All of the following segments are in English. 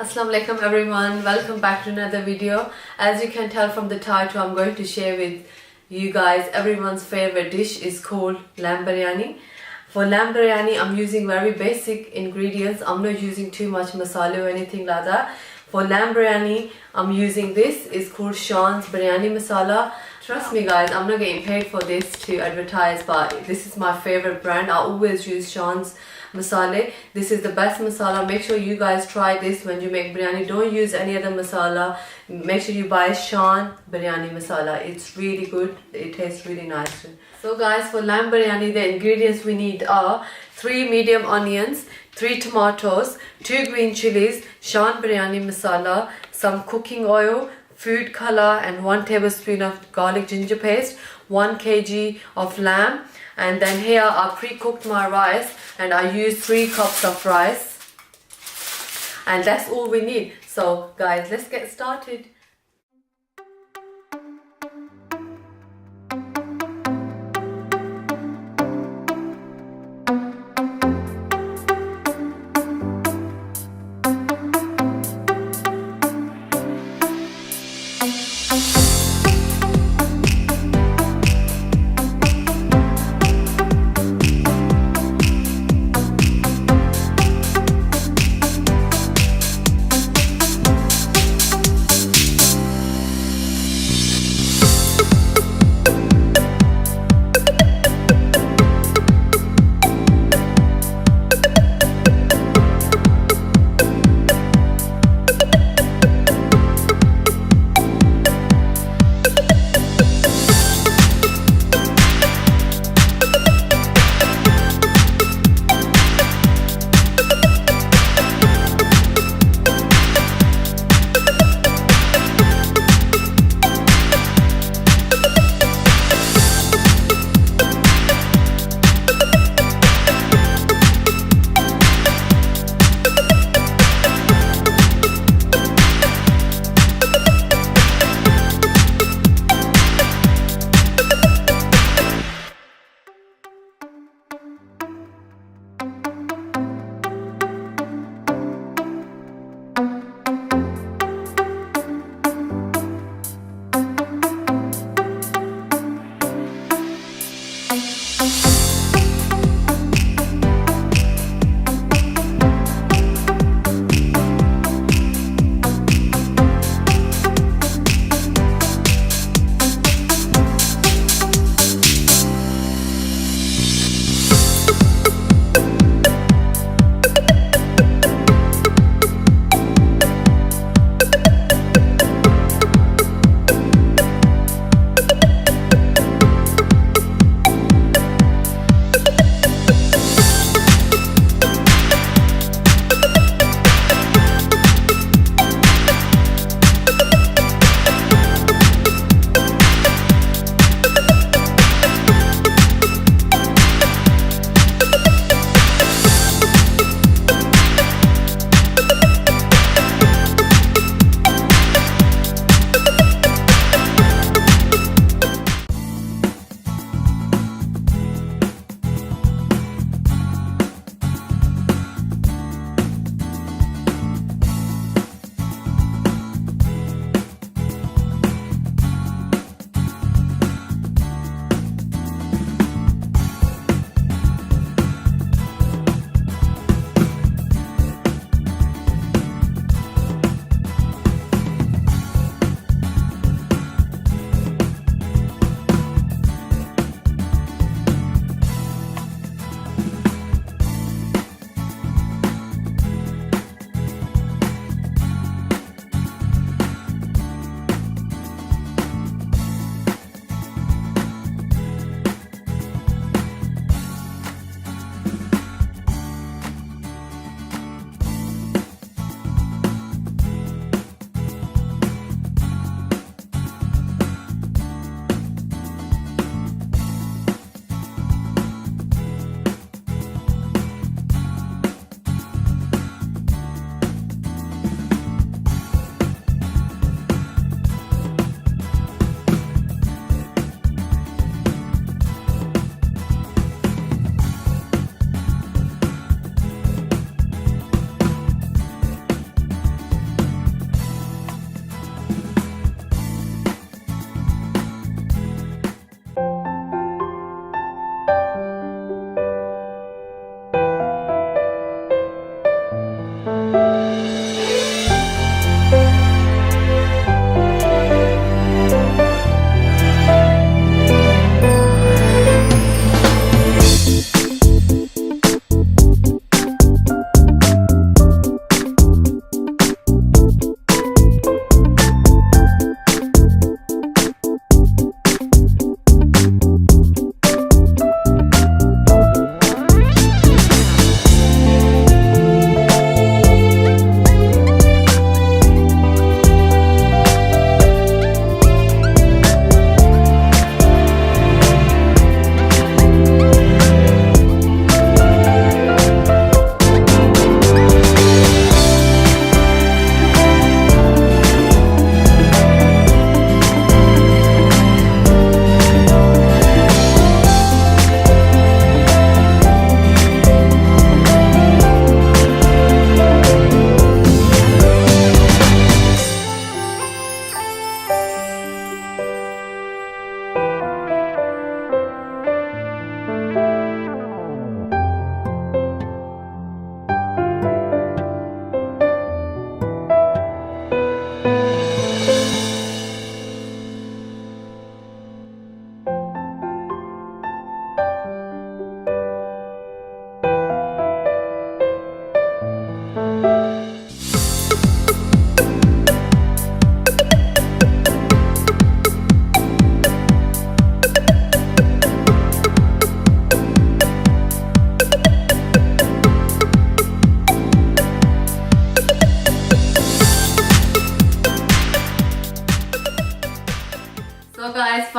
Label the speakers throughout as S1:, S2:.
S1: Assalamu alaikum everyone, welcome back to another video. As you can tell from the title, I'm going to share with you guys everyone's favorite dish is called lamb biryani. For lamb biryani, I'm using very basic ingredients. I'm not using too much masala or anything like that. For lamb biryani, I'm using this. It's called Sean's biryani masala. Trust me guys, I'm not getting paid for this to advertise, but this is my favorite brand. I always use Sean's masala. This is the best masala. Make sure you guys try this when you make biryani. Don't use any other masala. Make sure you buy Sean biryani masala. It's really good. It tastes really nice. So guys, for lamb biryani, the ingredients we need are 3 medium onions, 3 tomatoes, 2 green chilies, Sean biryani masala, some cooking oil, food color, and 1 tablespoon of garlic ginger paste, 1 kg of lamb. And then here I pre-cooked my rice and I used 3 cups of rice. And that's all we need. So guys, let's get started.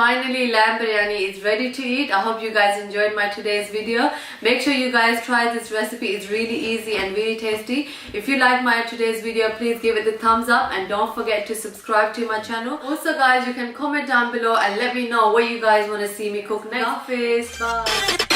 S1: finally lamb biryani is ready to eat. I hope you guys enjoyed my today's video. Make sure you guys try this recipe. It's really easy and really tasty. If you like my today's video, please give it the thumbs up and don't forget to subscribe to my channel. Also guys, you can comment down below and let me know what you guys want to see me cook next. Bye.